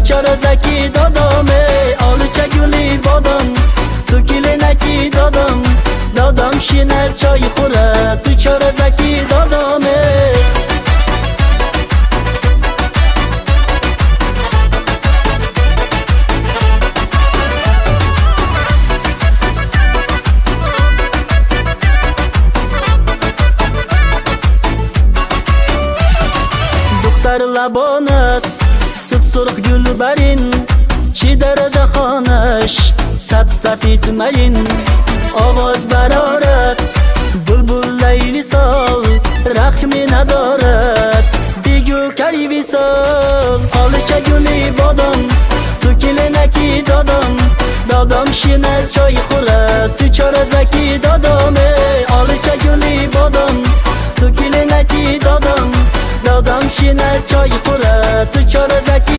چرا زکی دادامه آلوچه گلی بادم تو کلی نکی دادم شینه چای خوره تو چرا زکی دادامه دختر لبانت سرخ گل برین چی درجه خانش سفید مرین آواز برارد بلبل لیلی سال رخمی ندارد دیگو کری ویسال آلوچه گلی بادم تو کلی نکی دادم شینه چای خوره تو چرا زکی دادامه آلوچه گلی بادم تو کلی نکی دادم شینه چای خوره تو چرا زکی